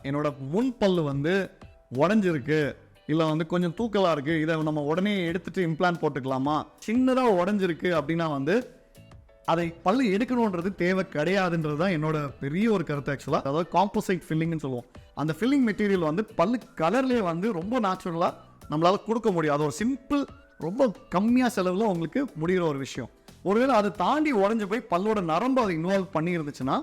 என்னோட முன் பல்லு வந்து உடஞ்சிருக்கு, இல்லை வந்து கொஞ்சம் தூக்கலாக இருக்குது, இதை நம்ம உடனே எடுத்துகிட்டு இம்ப்ளான்ட் போட்டுக்கலாமா, சின்னதாக உடஞ்சிருக்கு அப்படின்னா வந்து அதை பல்லு எடுக்கணுன்றது தேவை கிடையாதுன்றது தான் என்னோட பெரிய ஒரு கருத்து. ஆக்சுவலாக அதாவது காம்போசைட் ஃபில்லிங்னு சொல்லுவோம். அந்த ஃபில்லிங் மெட்டீரியல் வந்து பல்லு கலர்லேயே வந்து ரொம்ப நேச்சுரலாக நம்மளால் கொடுக்க முடியும். அது ஒரு சிம்பிள், ரொம்ப கம்மியாக செலவில் உங்களுக்கு முடிகிற ஒரு விஷயம். ஒருவேளை அதை தாண்டி உடஞ்சி போய் பல்லோட நரம்பு அதை இன்வால்வ் பண்ணி இருந்துச்சுன்னா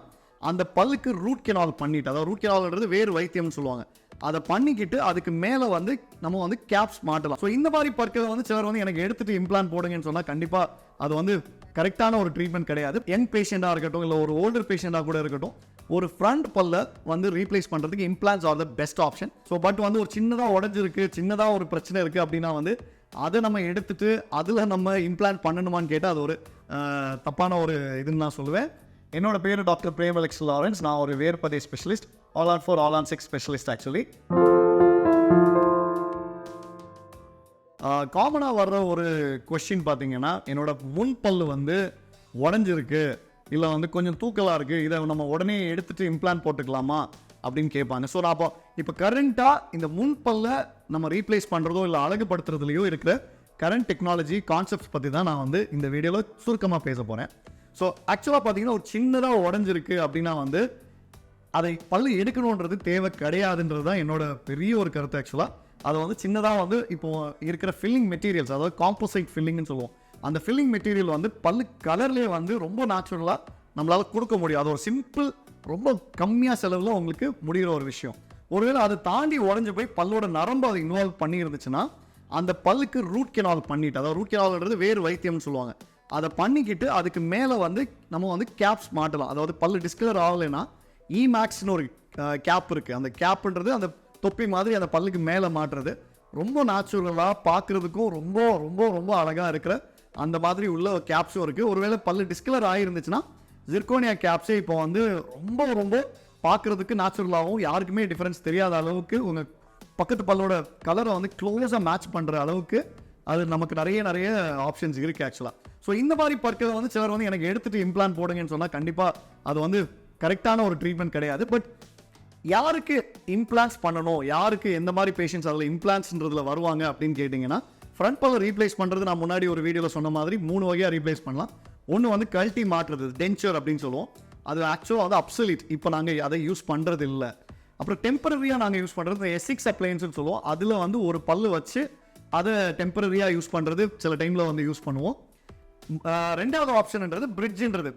அந்த பல்லுக்கு ரூட் கெனால் பண்ணிட்டு, அதாவது ரூட் கெனால்ன்றது வேறு வைத்தியம்னு சொல்லுவாங்க, அதை பண்ணிக்கிட்டு அதுக்கு மேலே வந்து நம்ம வந்து கேப்ஸ் மாட்டலாம். ஸோ இந்த மாதிரி பற்களை வந்து சிலர் வந்து எனக்கு எடுத்துகிட்டு இம்ப்ளான்ட் போடுங்கன்னு சொன்னால் கண்டிப்பாக அது வந்து கரெக்டான ஒரு ட்ரீட்மெண்ட் கிடையாது. யங் பேஷண்ட்டாக இருக்கட்டும், இல்லை ஒரு ஓல்டர் பேஷண்ட்டாக கூட இருக்கட்டும், ஒரு ஃப்ரண்ட் பல்லை வந்து ரீப்ளேஸ் பண்ணுறதுக்கு implants R the best option. So but வந்து ஒரு சின்னதாக உடஞ்சிருக்கு, சின்னதாக ஒரு பிரச்சனை இருக்குது அப்படின்னா வந்து அதை நம்ம எடுத்துகிட்டு அதில் நம்ம இம்ப்ளான்ட் பண்ணணுமான்னு கேட்டால் அது ஒரு தப்பான ஒரு இதுன்னு நான் சொல்லுவேன். என்னோட பேர் டாக்டர் பிரேமலக்ஸ் லாரன்ஸ். நான் ஒரு வேர்பதை specialist, all on 4 all on 6 specialist. Actually காமனாக வர்ற ஒரு கொஸ்டின் பார்த்தீங்கன்னா, என்னோட முன் பல்லு வந்து உடஞ்சிருக்கு, இல்லை வந்து கொஞ்சம் தூக்கலாக இருக்குது, இதை நம்ம உடனே எடுத்துகிட்டு இம்ப்ளான்ட் போட்டுக்கலாமா அப்படின்னு கேட்பாங்க. ஸோ நான் இப்போ கரண்ட்டாக இந்த முன் பல்லை நம்ம ரீப்ளேஸ் பண்ணுறதோ இல்லை அழகுபடுத்துறதுலையோ இருக்கிற கரண்ட் டெக்னாலஜி கான்செப்ட்ஸ் பற்றி தான் நான் வந்து இந்த வீடியோவில் சுருக்கமாக பேச போகிறேன். ஸோ ஆக்சுவலாக பார்த்தீங்கன்னா, ஒரு சின்னதாக உடஞ்சிருக்கு அப்படின்னா வந்து அதை பல்லு எடுக்கணுன்றது தேவை கிடையாதுன்றது தான் என்னோட பெரிய ஒரு கருத்து. ஆக்சுவலாக அதை வந்து சின்னதாக வந்து இப்போ இருக்கிற ஃபில்லிங் மெட்டீரியல்ஸ், அதாவது காம்போசைட் ஃபில்லிங்னு சொல்லுவோம், அந்த ஃபில்லிங் மெட்டீரியல் வந்து பல்லு கலர்லேயே வந்து ரொம்ப நேச்சுரலாக நம்மளால் கொடுக்க முடியும். அது ஒரு சிம்பிள், ரொம்ப கம்மியாக செலவில் உங்களுக்கு முடிகிற ஒரு விஷயம். ஒருவேளை அதை தாண்டி உடஞ்சி போய் பல்லோட நரம்பு அதை இன்வால்வ் பண்ணி இருந்துச்சுன்னா அந்த பல்லுக்கு ரூட் கெனால் பண்ணிட்டு, அதாவது ரூட் கெனால்ன்றது வேறு வைத்தியம்னு சொல்லுவாங்க, அதை பண்ணிக்கிட்டு அதுக்கு மேலே வந்து நம்ம வந்து கேப்ஸ் மாட்டலாம். அதாவது பல்லு டிஸ்கலர் ஆகலைன்னா இமேக்ஸ்னு ஒரு கேப் இருக்குது. அந்த கேப்புன்றது அந்த தொப்பி மாதிரி அந்த பல்லுக்கு மேலே மாட்டுறது, ரொம்ப நேச்சுரலாக பார்க்குறதுக்கும் ரொம்ப ரொம்ப ரொம்ப அழகாக இருக்கிற அந்த மாதிரி உள்ள கேப்ஸும் இருக்குது. ஒருவேளை பல்லு டிஸ்கலர் ஆகிருந்துச்சுன்னா ஜிர்கோனியா கேப்ஸே இப்போ வந்து ரொம்ப ரொம்ப பார்க்குறதுக்கு நேச்சுரலாகவும் யாருக்குமே டிஃப்ரென்ஸ் தெரியாத அளவுக்கு உங்கள் பக்கத்து பல்லோட கலரை வந்து க்ளோஸாக மேட்ச் பண்ணுற அளவுக்கு அது நமக்கு நிறைய ஆப்ஷன்ஸ் இருக்குது ஆக்சுவலாக. ஸோ இந்த மாதிரி பற்களை வந்து சிலர் வந்து எனக்கு எடுத்துகிட்டு இம்ப்ளான்ட் போடுங்கன்னு சொன்னால் கண்டிப்பாக அது வந்து கரெக்டான ஒரு ட்ரீட்மெண்ட் கிடையாது. பட் யாருக்கு இம்ப்ளான்ட்ஸ் பண்ணணும், யாருக்கு எந்த மாதிரி பேஷண்ட்ஸ் அதில் இம்ப்ளான்ட்ஸ்ன்றதுல வருவாங்க அப்படின்னு கேட்டிங்கன்னா, ஃப்ரண்ட் பல்லை ரீப்ளேஸ் பண்ணுறது நான் முன்னாடி ஒரு வீடியோவில் சொன்ன மாதிரி 3 வகையாக ரீப்ளேஸ் பண்ணலாம். ஒன்று வந்து கழட்டி மாற்றுறது, டென்ச்சர் அப்படின்னு சொல்லுவோம், அது ஆக்சுவலாக வந்து அப்சல்யூட், இப்போ நாங்கள் அதை யூஸ் பண்ணுறது இல்லை. அப்புறம் டெம்பரரியாக நாங்கள் யூஸ் பண்ணுறது எசிக்ஸ் அப்ளையன்ஸ்னு சொல்லுவோம், அதில் வந்து ஒரு பல்லு வச்சு அதை டெம்பரரியாக யூஸ் பண்ணுறது சில டைமில் வந்து யூஸ் பண்ணுவோம். ரெண்டாவது ஆப்ஷன்ன்றது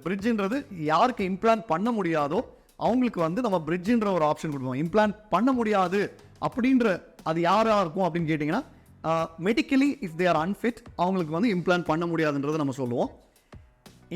பிரிட்ஜுன்றது யாருக்கு இம்ப்ளான்ட் பண்ண முடியாதோ அவங்களுக்கு வந்து நம்ம பிரிட்ஜுன்ற ஒரு ஆப்ஷன் கொடுப்போம். இம்ப்ளான்ட் பண்ண முடியாது அப்படின்ற அது யாராக இருக்கும் அப்படின்னு கேட்டிங்கன்னா, medically if they are unfit அவங்களுக்கு வந்து இம்ப்ளான்ட் பண்ண முடியாதுன்றது நம்ம சொல்லுவோம்.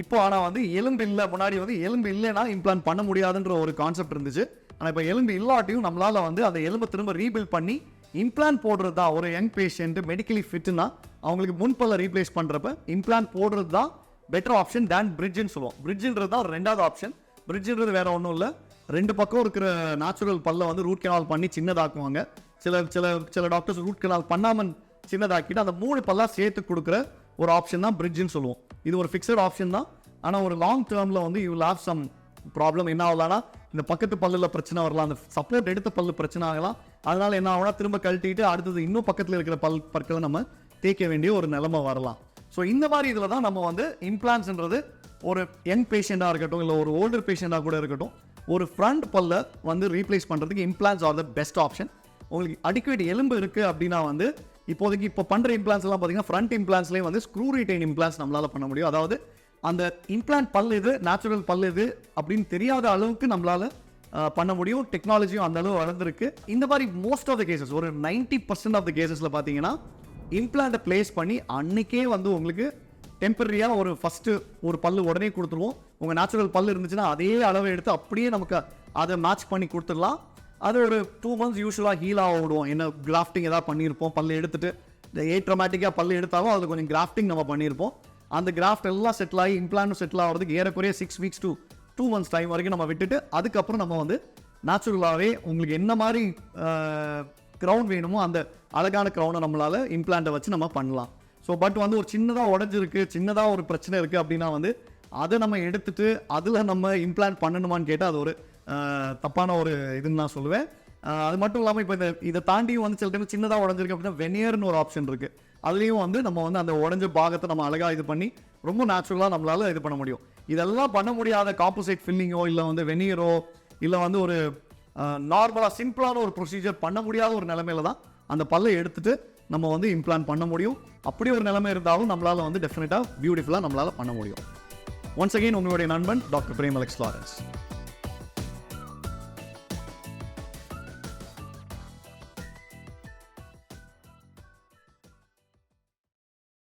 இப்போ ஆனால் வந்து எலும்பு இல்லை, முன்னாடி வந்து எலும்பு இல்லைன்னா இம்ப்ளான்ட் பண்ண முடியாதுன்ற ஒரு கான்செப்ட் இருந்துச்சு. ஆனால் இப்போ எலும்பு இல்லாட்டியும் நம்மளால் வந்து அந்த எலும்பை திரும்ப ரீபில்ட் பண்ணி இம்ப்ளான்ட் போடுறது தான். ஒரு யங் பேஷண்ட் மெடிக்கலி ஃபிட்னா அவங்களுக்கு முன்பல்ல ரீப்ளேஸ் பண்ணுறப்ப இம்ப்ளான்ட் போடுறது தான் பெட்டர் ஆப்ஷன் தேன் பிரிட்ஜுன்னு சொல்லுவோம். பிரிட்ஜுன்றது தான் ரெண்டாவது ஆப்ஷன். பிரிட்ஜுன்றது வேறு ஒன்றும் இல்லை, 2 பக்கம் இருக்கிற நேச்சுரல் பல்லை வந்து ரூட் கெனால் பண்ணி சின்னதாக்குவாங்க. சில டாக்டர்ஸ் ரூட் கெனால் பண்ணாமல் சின்னதாக்கிட்டு அந்த 3 பல்லாக சேர்த்து கொடுக்குற ஒரு ஆப்ஷன் தான் பிரிட்ஜுன்னு சொல்லுவோம். இது ஒரு ஃபிக்ஸட் ஆப்ஷன் தான். ஆனால் ஒரு லாங் டேர்மில் வந்து you will have some problem. என்ன ஆகலாம்னா இந்த பக்கத்து பல்லில் பிரச்சனை வரலாம், அந்த சப்போர்ட் எடுத்த பல்லு பிரச்சனை ஆகலாம். அதனால் என்ன ஆகும்னா திரும்ப கழட்டிட்டு அடுத்தது இன்னும் பக்கத்தில் இருக்கிற பற்களை நம்ம தேய்க்க வேண்டிய ஒரு நிலைமை வரலாம். ஸோ இந்த மாதிரி இதில் தான் நம்ம வந்து இம்ப்ளான்ட்ஸ்ன்றது ஒரு யங் பேஷண்ட்டாக இருக்கட்டும், இல்லை ஒரு ஓல்டர் பேஷண்ட்டாக கூட இருக்கட்டும், ஒரு ஃப்ரண்ட் பல்லை வந்து ரீப்ளேஸ் பண்ணுறதுக்கு implants R the best option. உங்களுக்கு அடிக்குவேட் எலும்பு இருக்குது அப்படின்னா வந்து இப்போதைக்கு இப்போ பண்ணுற இம்ப்ளான்ஸ் எல்லாம் பார்த்தீங்கன்னா ஃப்ரண்ட் இம்ப்ளான்ஸ்லேயே வந்து ஸ்க்ரூ ரீடைன் இம்ப்ளான்ஸ் நம்மளால் பண்ண முடியும். அதாவது அந்த இம்ப்ளான்ட் பல் இது, நேச்சுரல் பல் இது அப்படின்னு தெரியாத அளவுக்கு நம்மளால் பண்ண முடியும். டெக்னாலஜியும் அந்த அளவு வளர்ந்துருக்கு. இந்த மாதிரி மோஸ்ட் ஆஃப் த கேசஸ், ஒரு 90% ஆஃப் த கேசஸில் பார்த்தீங்கன்னா இம்ப்ளான்ட்டை பிளேஸ் பண்ணி அன்னைக்கே வந்து உங்களுக்கு டெம்பரரியாக ஒரு ஃபஸ்ட்டு ஒரு பல்லு உடனே கொடுத்துருவோம். உங்கள் நேச்சுரல் பல் இருந்துச்சுன்னா அதே அளவை எடுத்து அப்படியே நமக்கு அதை மேட்ச் பண்ணி கொடுத்துடலாம். அது ஒரு 2 months யூஸ்வலாக ஹீலாக விடுவோம். என்ன கிராஃப்டிங் எதாவது பண்ணியிருப்போம், பல்லு எடுத்துகிட்டு இந்த ஏட்ரமேட்டிக்காக பல்லு எடுத்தாலும் அதில் கொஞ்சம் கிராஃப்டிங் நம்ம பண்ணியிருப்போம். அந்த கிராஃப்ட் எல்லாம் செட்டில் ஆகி இம்ப்ளான்ட் செட்டில் ஆகிறதுக்கு ஏறக்குறைய 6 weeks to 2 months டைம் வரைக்கும் நம்ம விட்டுட்டு அதுக்கப்புறம் நம்ம வந்து நேச்சுரலாகவே உங்களுக்கு என்ன மாதிரி க்ரௌன் வேணுமோ அந்த அழகான க்ரௌனை நம்மளால் இம்ப்ளான்ட்டை வச்சு நம்ம பண்ணலாம். ஸோ பட் வந்து ஒரு சின்னதாக உடஞ்சிருக்கு, சின்னதாக ஒரு பிரச்சனை இருக்குது அப்படின்னா வந்து அதை நம்ம எடுத்துகிட்டு அதில் நம்ம இம்ப்ளான்ட் பண்ணணுமான்னு கேட்டால் அது ஒரு தப்பான ஒரு இதுன்னு நான் சொல்லுவேன். அது மட்டும் இல்லாமல் இப்போ இதை தாண்டியும் வந்து சில டைம் சின்னதாக உடஞ்சிருக்கு அப்படின்னா வெனியர்னு ஒரு ஆப்ஷன் இருக்குது. அதுலேயும் வந்து நம்ம வந்து அந்த உடஞ்ச பாகத்தை நம்ம அழகாக இது பண்ணி ரொம்ப நேச்சுரலாக நம்மளால் இது பண்ண முடியும். இதெல்லாம் பண்ண முடியாத காம்போசைட் ஃபில்லிங்கோ இல்லை வந்து வெனியரோ இல்லை வந்து ஒரு நார்மலாக சிம்பிளான ஒரு ப்ரொசீஜர் பண்ண முடியாத ஒரு நிலைமையில தான் அந்த பல்லை எடுத்துட்டு நம்ம வந்து இம்ப்ளான்ட் பண்ண முடியும். அப்படி ஒரு நிலைமை இருந்தாலும் நம்மளால் வந்து டெஃபினட்டாக பியூட்டிஃபுல்லாக நம்மளால் பண்ண முடியும். ஒன்ஸ் அகெயின் உங்களுடைய நண்பன் டாக்டர் பிரேம் அலெக்ஸ் லாரன்ஸ்.